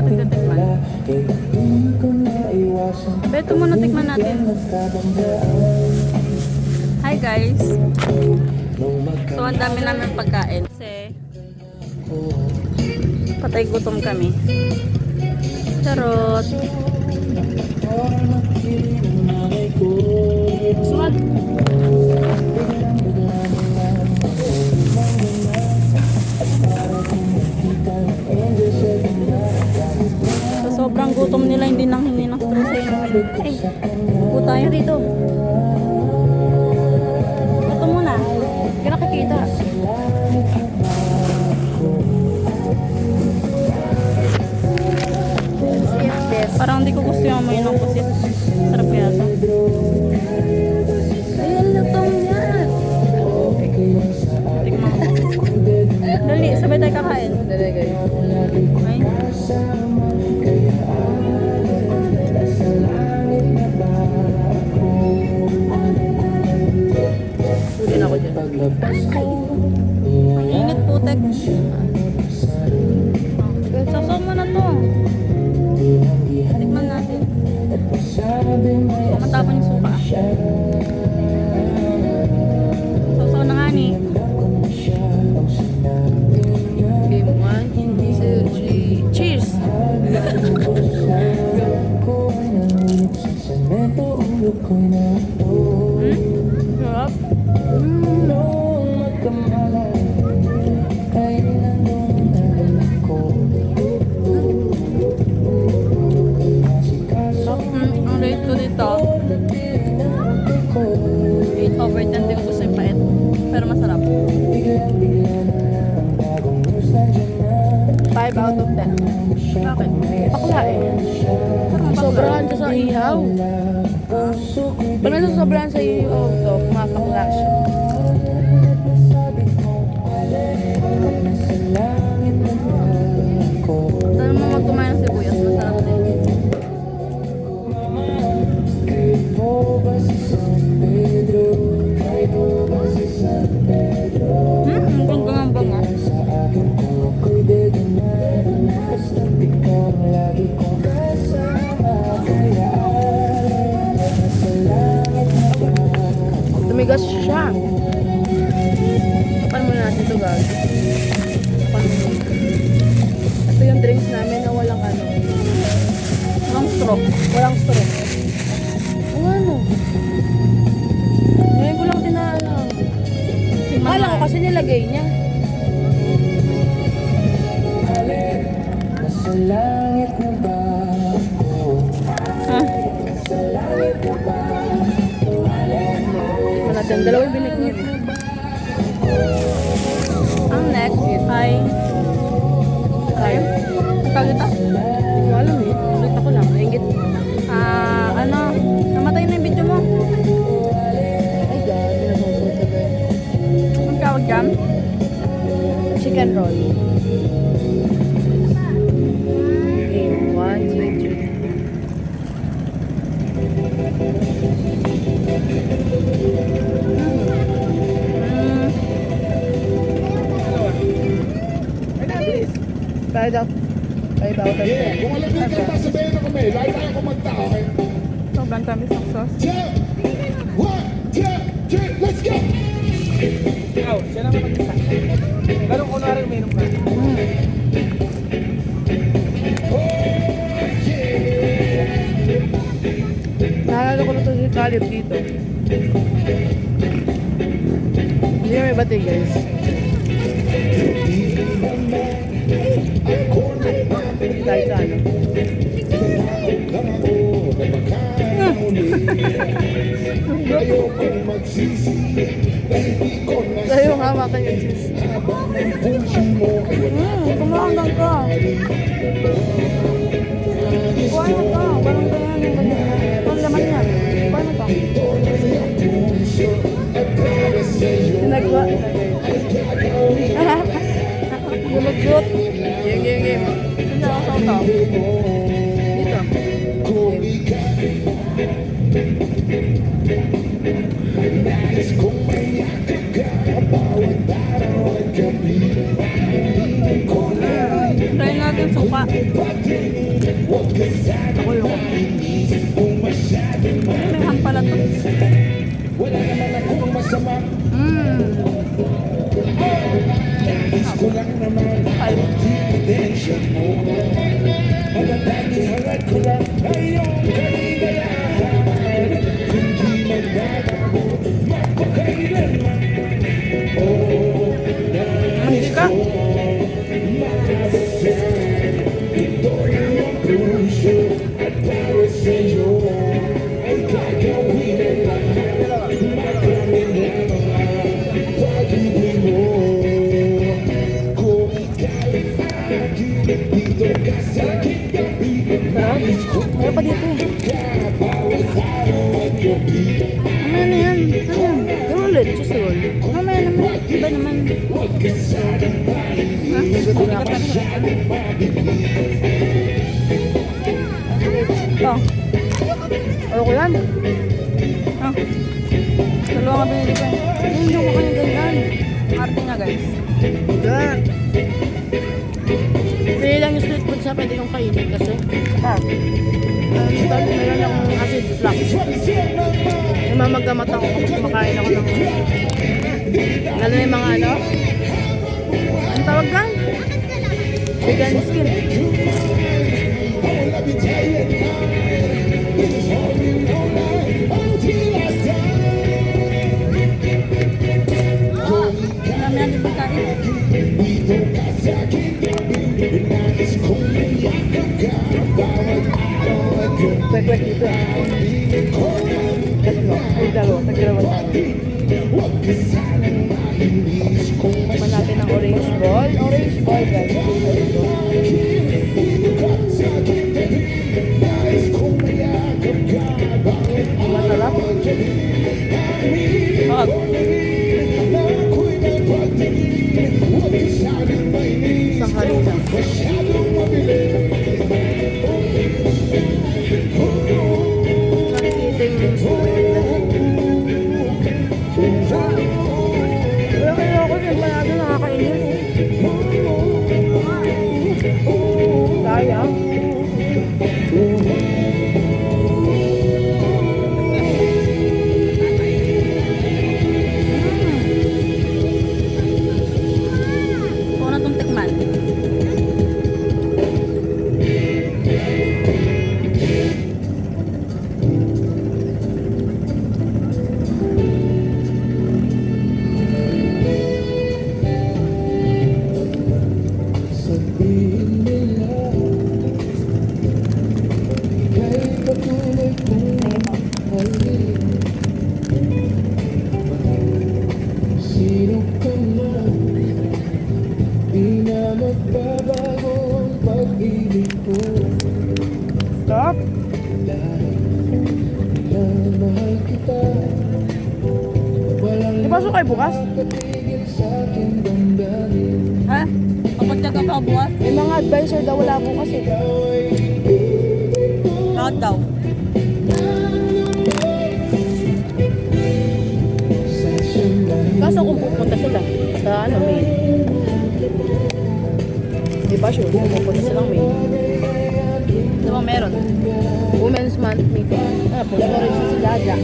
natin titikman. Beto muna tikman natin. Hi guys. So ang dami namin pagkain. Kasi patay gutom kami. Charot. Suwag. Sa sobrang gutom nila, hindi nang hingi ng stress sa inyo. Ay, po tayo dito. Ito muna. Hindi nakikita. Parang hindi ko gusto yung amoy ng pusit. Sarap yata. Ayun, lutong yan. Tikman mo. Dali, sabay tayo kakain. Dali guys. Ay. Huli na ako dyan. Ang init putek. Sasaw mo na to. Tikman natin. Matapon yung suka. Sasaw na nga ni. Game 1, 2, 3. Cheers! Sarap. Ang rate ko dito 8/10. Hindi ko gusto yung pait. Pero masarap. 5 out of 10. Bakit? Bakla eh. Sobrahan siya sa ihaw. Pag nasusobrahan sa ihaw to, mapakla siya. Saan mo magkumain ng sibuyas? Masarap din. Ang ganda ng bango. Tumigas siya. Tapan muna natin ito guys. Tapan mo. Ito yung drinks namin na walang ano. Walang straw. Walang straw. Ang ano? Ngayon ko lang din na alam. Kala ko kasi nilagay niya. Tignan natin. Dalawang biniknit. Ang next ay tawag ito? Hindi ko alam eh. Ulit ako lang. Naingit. Ano? Namatay na yung video mo. Ay God. Pinasusunod ka ba? Ang tawag dyan? Chicken roll. Game 1, 2, 3. Five out of 10. Kung alam nyo kanta, sabihin na kami. Lahat tayo kumanta, okay? Sobrang tamis ng sauce. 1, 2, 3, let's go! Ikaw, siya naman mag-isa. Ganun kunwari uminom ka. Naalala ko na ito si Caleb dito. Hindi kami bati guys. Dahil sa ano. Sa'yo nga hawakan yung cheese. Kumahangang ka. Kuha na ka. Walang ganyan yung ganyan. Ang laman yan. Kuha na ka. Nagwa. Gulot-gulot. Game. Sino ako sa ito? Dito. Try natin suka. Ako yung May ham pala to. Wala naman akong masama. Ko lang naman ang ebidensya mo. Matatanihan ko lang ay iyong kaligayahan. Hindi magbabago, magpakailanman. Oh, nais ko mabasyan. Ito lang ang puso at para sa'yo ay gagawin ang lahat. Maraming lamang pag-ibig mo. Kung ika'y akin, dito ka sa aking gabi. Nais ko Meron pa dito eh. bawat araw at gabi. Ano na yan? Ano yan? Roll ulit. Just roll. Mamaya naman. Iba naman. Huwag ka sanang mainis. Nagutom na ako. Masyadong mabilis. Ito. Ano ko yan? Ah. Dalawa nga binili ko eh. Hindi ko kanya ganyan. Arte niya guys. Yan. Pili lang yung street food sa pwede kong kainin kasi. Ah. Meron akong acid reflux. May mamagamat ako kapag kumakain ako ng... Lalo na yung mga ano? Ang tawag gan? Vegan skin. Marami na din pagkain. Dito ka sa aking gabi. Nais kong mayakap ka bawat araw at gabi. Kwek-kwek dito. Tatlo. Ay, dalawa. Tag-dalawa tayo. Huwag ka sanang mainis. Kung Tikman natin ang orange ball. Orange ball, guys. dito ka sa aking gabi. Nais kong mayakap ka bawat Masarap. araw at gabi. Wag. Ako'y nagpagtingin. Huwag ka sanang mainis. Isang harina. Masyadong mabilis. Nakikiting yung sweet. Pero kaya ako yung panado nakakainis. Sayang. Gusto ko na itong tikman. Sabihin nila ika'y patuloy kong mahalin. Sino ka man, di na magbabago ang pag-ibig ko. Stop. Dahil minamahal kita, walang Di ba so kayo bukas? makatigil sa aking damdamin. Ha? Kapag ka pa bukas, May mga advisor daw wala bukas eh. bakit daw? Kaso kung pupunta sila sa ano, May. Di ba sure? Kung pupunta silang May. Di ba meron? Women's Month meeting. Ah, po, storage na si Jaja.